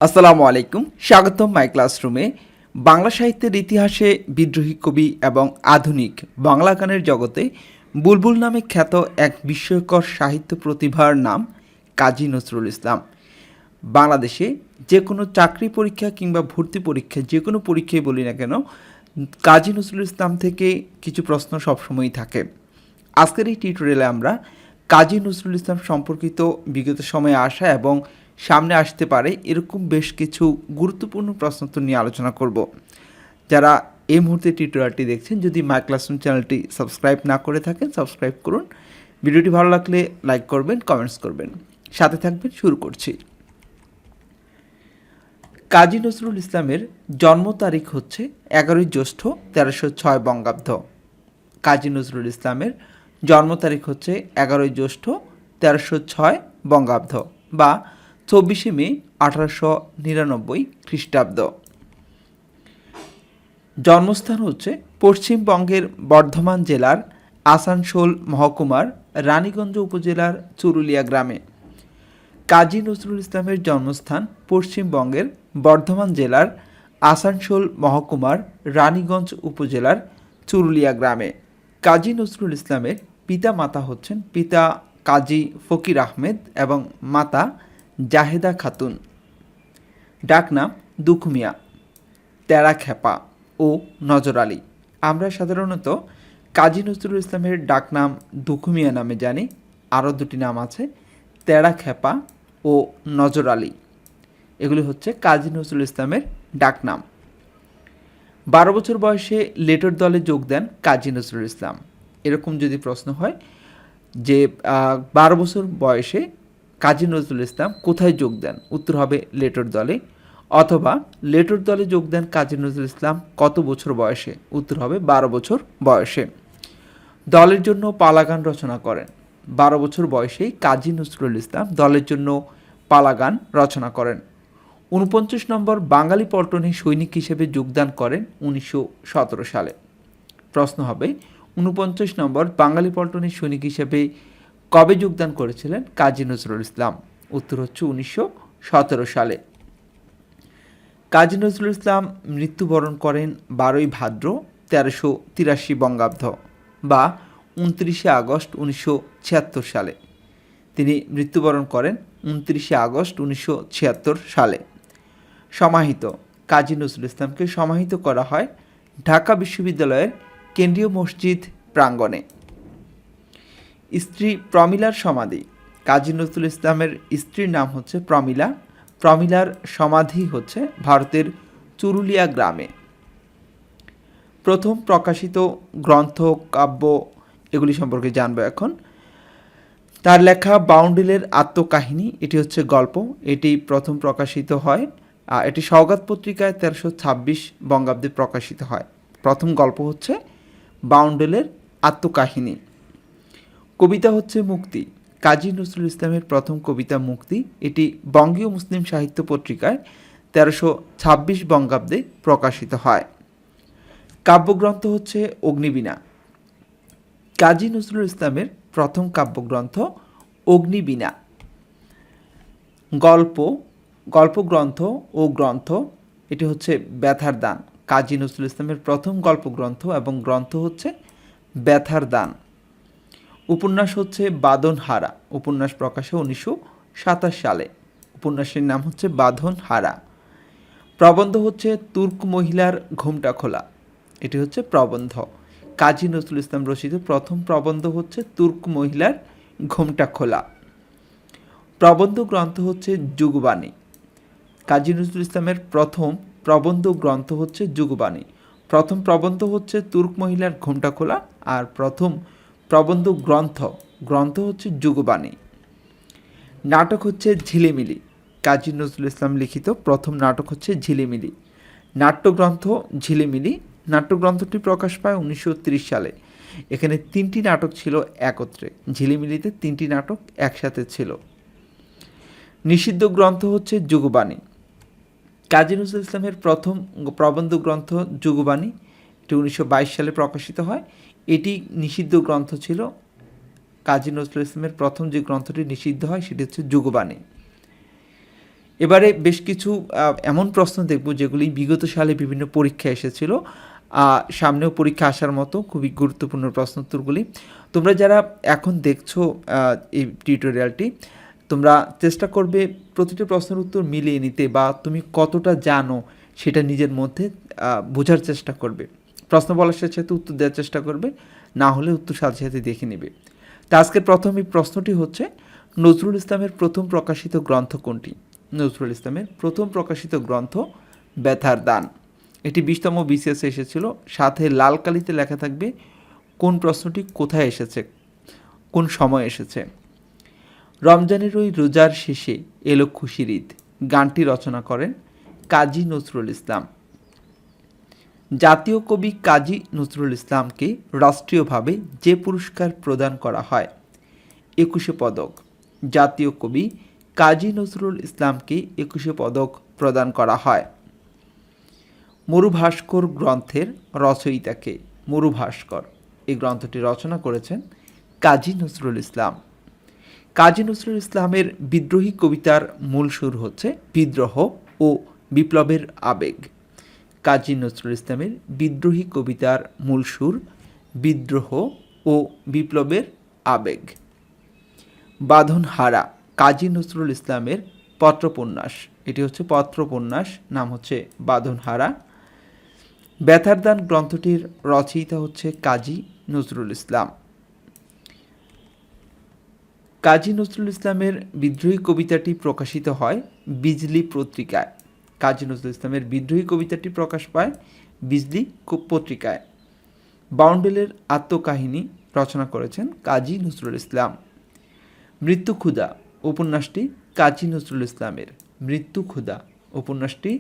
আসসালামু আলাইকুম, স্বাগতম মাই ক্লাসরুমে। বাংলা সাহিত্যের ইতিহাসে বিদ্রোহী কবি এবং আধুনিক বাংলা গানের জগতে বুলবুল নামে খ্যাত এক বিস্ময়কর সাহিত্য প্রতিভার নাম কাজী নজরুল ইসলাম। বাংলাদেশে যে কোনো চাকরি পরীক্ষা কিংবা ভর্তি পরীক্ষা, যে কোনো পরীক্ষায় বলি না কেন, কাজী নজরুল ইসলাম থেকে কিছু প্রশ্ন সবসময়ই থাকে। আজকের এই টিউটোরিয়ালে আমরা কাজী নজরুল ইসলাম সম্পর্কিত বিগত সময়ে আসা এবং সামনে আসতে পারে এরকম বেশ কিছু গুরুত্বপূর্ণ প্রশ্নোত্তর নিয়ে আলোচনা করব। যারা এই মুহূর্তে টিউটোরিয়ালটি দেখছেন, যদি মাই ক্লাসরুম চ্যানেলটি সাবস্ক্রাইব না করে থাকেন সাবস্ক্রাইব করুন। ভিডিওটি ভালো লাগলে লাইক করবেন, কমেন্টস করবেন, সাথে থাকবেন। শুরু করছি। কাজী নজরুল ইসলামের জন্ম তারিখ হচ্ছে 11ই জ্যৈষ্ঠ 1306 বঙ্গাব্দ। কাজী নজরুল ইসলামের জন্ম তারিখ হচ্ছে 11ই জ্যৈষ্ঠ 1306 বঙ্গাব্দ বা 24শে মে 1899 খ্রিস্টাব্দ। জন্মস্থান হচ্ছে পশ্চিমবঙ্গের বর্ধমান জেলার আসানসোল মহকুমার রানীগঞ্জ উপজেলার চুরুলিয়া গ্রামে। কাজী নজরুল ইসলামের জন্মস্থান পশ্চিমবঙ্গের বর্ধমান জেলার আসানসোল মহকুমার রানীগঞ্জ উপজেলার চুরুলিয়া গ্রামে। কাজী নজরুল ইসলামের পিতা মাতা হচ্ছেন পিতা কাজী ফকির আহমেদ এবং মাতা জাহেদা খাতুন। ডাকনাম দুখমিয়া, তেরা খেপা ও নজর আলী। আমরা সাধারণত কাজী নজরুল ইসলামের ডাকনাম দুখমিয়া নামে জানি। আরও দুটি নাম আছে, তেরা খেপা ও নজর আলী। এগুলি হচ্ছে কাজী নজরুল ইসলামের ডাকনাম। 12 বছর বয়সে লেটর দলে যোগ দেন কাজী নজরুল ইসলাম। এরকম যদি প্রশ্ন হয় যে 12 বছর বয়সে কাজী নজরুল ইসলাম কোথায় যোগ দেন, উত্তর হবে লেটর দলে। অথবা লেটর দলে যোগ দেন কাজী নজরুল ইসলাম কত বছর বয়সে, উত্তর হবে 12 বছর বয়সে। দলের জন্য পালাগান রচনা করেন। 12 বছর বয়সেই কাজী নজরুল ইসলাম দলের জন্য পালাগান রচনা করেন। 49 নম্বর বাঙালি পল্টনে সৈনিক হিসেবে যোগদান করেন 1917 সালে। প্রশ্ন হবে 49 নম্বর বাঙালি পল্টনের সৈনিক হিসেবে কবে যোগদান করেছিলেন কাজী নজরুল ইসলাম, উত্তর হচ্ছে 1917 সালে। কাজী নজরুল ইসলাম মৃত্যুবরণ করেন 12ই ভাদ্র 1383 বঙ্গাব্দ বা 29শে আগস্ট 1976 সালে। তিনি মৃত্যুবরণ করেন 29শে আগস্ট 1976 সালে। সমাহিত, কাজী নজরুল ইসলামকে সমাহিত করা হয় ঢাকা বিশ্ববিদ্যালয়ের কেন্দ্রীয় মসজিদ প্রাঙ্গণে। স্ত্রী প্রমিলার সমাধি, কাজী নজরুল ইসলামের স্ত্রীর নাম হচ্ছে প্রমিলা। প্রমিলার সমাধি হচ্ছে ভারতের চুরুলিয়া গ্রামে। প্রথম প্রকাশিত গ্রন্থ, কাব্য, এগুলি সম্পর্কে জানবো এখন। তার লেখা বাউন্ডুলের আত্মকাহিনী, এটি হচ্ছে গল্প। এটি প্রথম প্রকাশিত হয়, এটি সওগাত পত্রিকায় 1326 বঙ্গাব্দে প্রকাশিত হয়। প্রথম গল্প হচ্ছে বাউন্ডুলের আত্মকাহিনী। কবিতা হচ্ছে মুক্তি, কাজী নজরুল ইসলামের প্রথম কবিতা মুক্তি। এটি বঙ্গীয় মুসলিম সাহিত্য পত্রিকায় 1326 বঙ্গাব্দে প্রকাশিত হয়। কাব্যগ্রন্থ হচ্ছে অগ্নিবীণা। কাজী নজরুল ইসলামের প্রথম কাব্যগ্রন্থ অগ্নিবীণা। গল্পগ্রন্থ ও গ্রন্থ, এটি হচ্ছে ব্যথার দান। কাজী নজরুল ইসলামের প্রথম গল্পগ্রন্থ এবং গ্রন্থ হচ্ছে ব্যথার দান। উপন্যাস হচ্ছে বাঁধনহারা। উপন্যাস প্রকাশে 1927 সালে। উপন্যাসের নাম হচ্ছে বাঁধনহারা। প্রবন্ধ হচ্ছে তুর্ক মহিলার ঘোমটা খোলা। এটি হচ্ছে প্রবন্ধ। কাজী নজরুল ইসলাম রচিত প্রথম প্রবন্ধ হচ্ছে তুর্ক মহিলার ঘোমটা খোলা। প্রবন্ধ গ্রন্থ হচ্ছে যুগবাণী। কাজী নজরুল ইসলামের প্রথম প্রবন্ধ গ্রন্থ হচ্ছে যুগবাণী। প্রথম প্রবন্ধ হচ্ছে তুর্ক মহিলার ঘোমটা খোলা আর প্রথম প্রবন্ধ গ্রন্থ হচ্ছে যুগবাণী। নাটক হচ্ছে ঝিলিমিলি। কাজী নজরুল ইসলাম লিখিত প্রথম নাটক হচ্ছে ঝিলিমিলি। নাট্যগ্রন্থ ঝিলিমিলি। নাট্যগ্রন্থটি প্রকাশ পায় 1930 সালে। এখানে 3টি নাটক ছিল একত্রে। ঝিলিমিলিতে 3টি নাটক একসাথে ছিল। নিষিদ্ধ গ্রন্থ হচ্ছে যুগবাণী। কাজী নজরুল ইসলামের প্রথম প্রবন্ধ গ্রন্থ যুগবাণী, এটি 1922 সালে প্রকাশিত হয়। এটি নিষিদ্ধ গ্রন্থ ছিল। কাজী নজরুল ইসলামের প্রথম যে গ্রন্থটি নিষিদ্ধ হয় সেটি হচ্ছে যুগবাণী। এবারে বেশ কিছু এমন প্রশ্ন দেখব যেগুলি বিগত সালে বিভিন্ন পরীক্ষায় এসেছিল, সামনেও পরীক্ষা আসার মতো খুবই গুরুত্বপূর্ণ প্রশ্ন উত্তরগুলি। তোমরা যারা এখন দেখছো এই টিউটোরিয়ালটি, তোমরা চেষ্টা করবে প্রতিটি প্রশ্নের উত্তর মিলিয়ে নিতে, বা তুমি কতটা জানো সেটা নিজের মধ্যে বোঝার চেষ্টা করবে। প্রশ্ন বলার সাথে সাথে উত্তর দেওয়ার চেষ্টা করবে, না হলে উত্তর সাথে সাথে দেখে নেবে। তা আজকের প্রথম এই প্রশ্নটি হচ্ছে, নজরুল ইসলামের প্রথম প্রকাশিত গ্রন্থ কোনটি? নজরুল ইসলামের প্রথম প্রকাশিত গ্রন্থ ব্যথার দান। এটি 20তম বিসিএসে এসেছিল, সাথে লাল কালিতে লেখা থাকবে কোন প্রশ্নটি কোথায় এসেছে, কোন সময় এসেছে। রমজানের ওই রোজার শেষে এলো খুশির ঈদ গানটি রচনা করেন কাজী নজরুল ইসলাম। জাতীয় কবি কাজী নজরুল ইসলামকে রাষ্ট্রীয়ভাবে যে পুরস্কার প্রদান করা হয়? 21শে পদক। জাতীয় কবি কাজী নজরুল ইসলামকে 21শে পদক প্রদান করা হয়। মরুভাস্কর গ্রন্থের রচয়িতাকে? মরুভাস্কর এই গ্রন্থটি রচনা করেছেন কাজী নজরুল ইসলাম। কাজী নজরুল ইসলামের বিদ্রোহী কবিতার মূল সুর হচ্ছে বিদ্রোহ ও বিপ্লবের আবেগ। কাজী নজরুল ইসলামের বিদ্রোহী কবিতার মূল সুর বিদ্রোহ ও বিপ্লবের আবেগ। বাঁধনহারা কাজী নজরুল ইসলামের পত্রোপন্যাস, এটি হচ্ছে পত্রোপন্যাস, নাম হচ্ছে বাঁধনহারা। ব্যথার দান গ্রন্থটির রচয়িতা হচ্ছে কাজী নজরুল ইসলাম। কাজী নজরুল ইসলামের বিদ্রোহী কবিতাটি প্রকাশিত হয় বিজলি পত্রিকায়। কাজী নজরুল ইসলামের বিদ্রোহী কবিতাটি প্রকাশ পায় বিজলি পত্রিকায়। বাউন্ডেলের আত্মকাহিনী রচনা করেছেন কাজী নজরুল ইসলাম। মৃত্যু ক্ষুধা উপন্যাসটি কাজী নজরুল ইসলামের। মৃত্যু ক্ষুধা উপন্যাসটি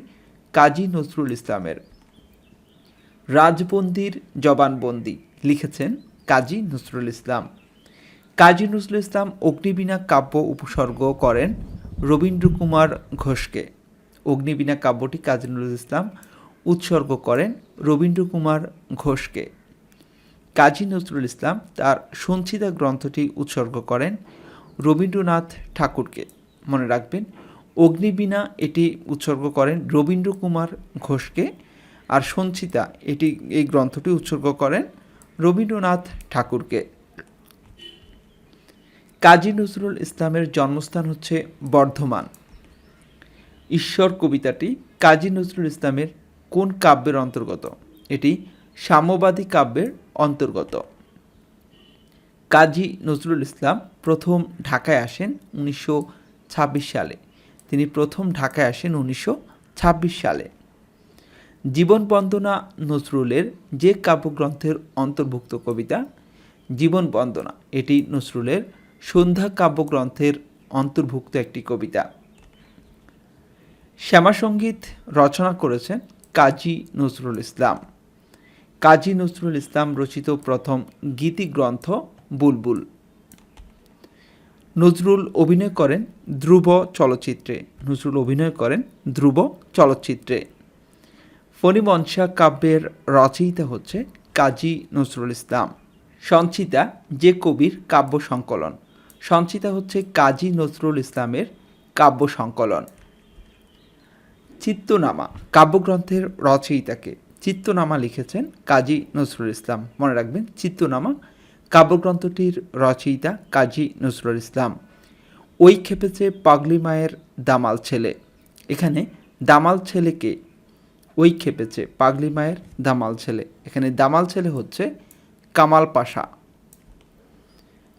কাজী নজরুল ইসলামের। রাজবন্দির জবানবন্দি লিখেছেন কাজী নজরুল ইসলাম। কাজী নজরুল ইসলাম অগ্নিবীণা কাব্য উপসর্গ করেন রবীন্দ্র কুমার ঘোষকে। অগ্নিবীণা কাব্যটি কাজী নজরুল ইসলাম উৎসর্গ করেন রবীন্দ্র কুমার ঘোষকে। কাজী নজরুল ইসলাম তার সঞ্চিতা গ্রন্থটি উৎসর্গ করেন রবীন্দ্রনাথ ঠাকুরকে। মনে রাখবেন, অগ্নিবীণা এটি উৎসর্গ করেন রবীন্দ্র কুমার ঘোষকে, আর সঞ্চিতা এই গ্রন্থটি উৎসর্গ করেন রবীন্দ্রনাথ ঠাকুরকে। কাজী নজরুল ইসলামের জন্মস্থান হচ্ছে বর্ধমান। ঈশ্বর কবিতাটি কাজী নজরুল ইসলামের কোন কাব্যের অন্তর্গত? এটি সাম্যবাদী কাব্যের অন্তর্গত। কাজী নজরুল ইসলাম প্রথম ঢাকায় আসেন 1926 সালে। তিনি প্রথম ঢাকায় আসেন 1926 সালে। জীবন বন্দনা নজরুলের যে কাব্যগ্রন্থের অন্তর্ভুক্ত কবিতা? জীবন বন্দনা এটি নজরুলের সন্ধ্যা কাব্যগ্রন্থের অন্তর্ভুক্ত একটি কবিতা। শ্যামাসঙ্গীত রচনা করেছেন কাজী নজরুল ইসলাম। কাজী নজরুল ইসলাম রচিত প্রথম গীতিগ্রন্থ বুলবুল। নজরুল অভিনয় করেন ধ্রুব চলচ্চিত্রে। নজরুল অভিনয় করেন ধ্রুব চলচ্চিত্রে। ফণিমনসা কাব্যের রচয়িতা হচ্ছে কাজী নজরুল ইসলাম। সঞ্চিতা যে কবির কাব্য সংকলন? সঞ্চিতা হচ্ছে কাজী নজরুল ইসলামের কাব্য সংকলন। চিত্তনামা কাব্যগ্রন্থের রচয়িতাকে? চিত্তনামা লিখেছেন কাজী নজরুল ইসলাম। মনে রাখবেন, চিত্তনামা কাব্যগ্রন্থটির রচয়িতা কাজী নজরুল ইসলাম। ওই খেপেছে পাগলি মায়ের দামাল ছেলে। এখানে দামাল ছেলেকে? ওই খেপেছে পাগলি মায়ের দামাল ছেলে, এখানে দামাল ছেলে হচ্ছে কামাল পাশা।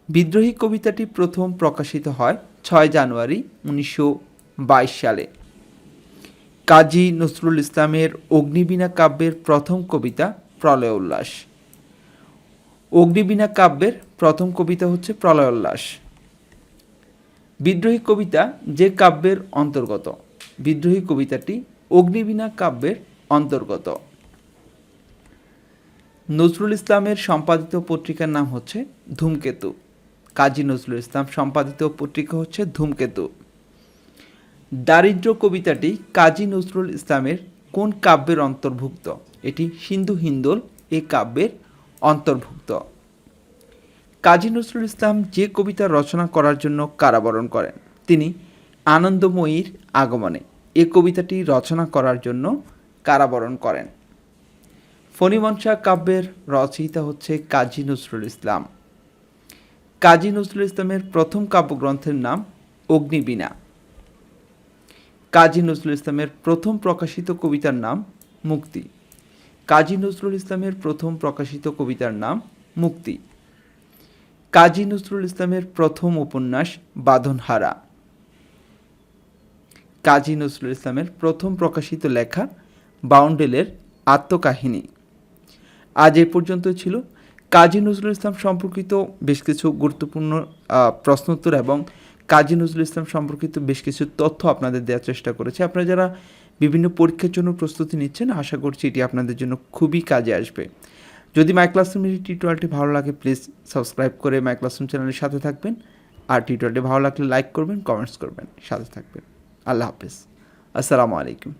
বিদ্রোহী কবিতাটি প্রথম প্রকাশিত হয় 6 জানুয়ারি 1922 সালে। কাজী নজরুল ইসলামের অগ্নিবীণা কাব্যের প্রথম কবিতা প্রলয় উল্লাস। অগ্নিবীণা কাব্যের প্রথম কবিতা হচ্ছে প্রলয় উল্লাস। বিদ্রোহী কবিতা যে কাব্যের অন্তর্গত? বিদ্রোহী কবিতাটি অগ্নিবীণা কাব্যের অন্তর্গত। নজরুল ইসলামের সম্পাদিত পত্রিকার নাম হচ্ছে ধূমকেতু। কাজী নজরুল ইসলাম সম্পাদিত পত্রিকা হচ্ছে ধূমকেতু। দারিদ্র কবিতাটি কাজী নজরুল ইসলামের কোন কাব্যের অন্তর্ভুক্ত? এটি সিন্ধু হিন্দোল এই কাব্যের অন্তর্ভুক্ত। কাজী নজরুল ইসলাম যে কবিতা রচনা করার জন্য কারাবরণ করেন? তিনি আনন্দময়ীর আগমনে এ কবিতাটি রচনা করার জন্য কারাবরণ করেন? ফণিমনসা কাব্যের রচয়িতা হচ্ছে কাজী নজরুল ইসলাম। কাজী নজরুল ইসলামের প্রথম কাব্যগ্রন্থের নাম অগ্নিবীণা। কাজী নজরুল ইসলামের প্রথম প্রকাশিত কবিতার নাম মুক্তি। কাজী নজরুল ইসলামের প্রথম প্রকাশিত কবিতার নাম মুক্তি। কাজী নজরুল ইসলামের প্রথম উপন্যাস বাঁধনহারা। কাজী নজরুল ইসলামের প্রথম প্রকাশিত লেখা বাউন্ডেলের আত্মকাহিনী। আজ এ পর্যন্ত ছিল কাজী নজরুল ইসলাম সম্পর্কিত বেশ কিছু গুরুত্বপূর্ণ প্রশ্নোত্তর এবং কাজী নজরুল ইসলাম সম্পর্কিত বেশ কিছু তথ্য আপনাদের দেওয়ার চেষ্টা করেছি। আপনারা যারা বিভিন্ন পরীক্ষার জন্য প্রস্তুতি নিচ্ছেন, আশা করছি এটি আপনাদের জন্য খুবই কাজে আসবে। যদি মাই ক্লাসরুমের এই টিউটোরিয়ালটি ভালো লাগে, প্লিজ সাবস্ক্রাইব করে মাই ক্লাসরুম চ্যানেলের সাথে থাকবেন। আর টিউটোরিয়ালটি ভালো লাগলে লাইক করবেন, কমেন্টস করবেন, সাথে থাকবেন। আল্লাহ হাফেজ। আসসালামু আলাইকুম।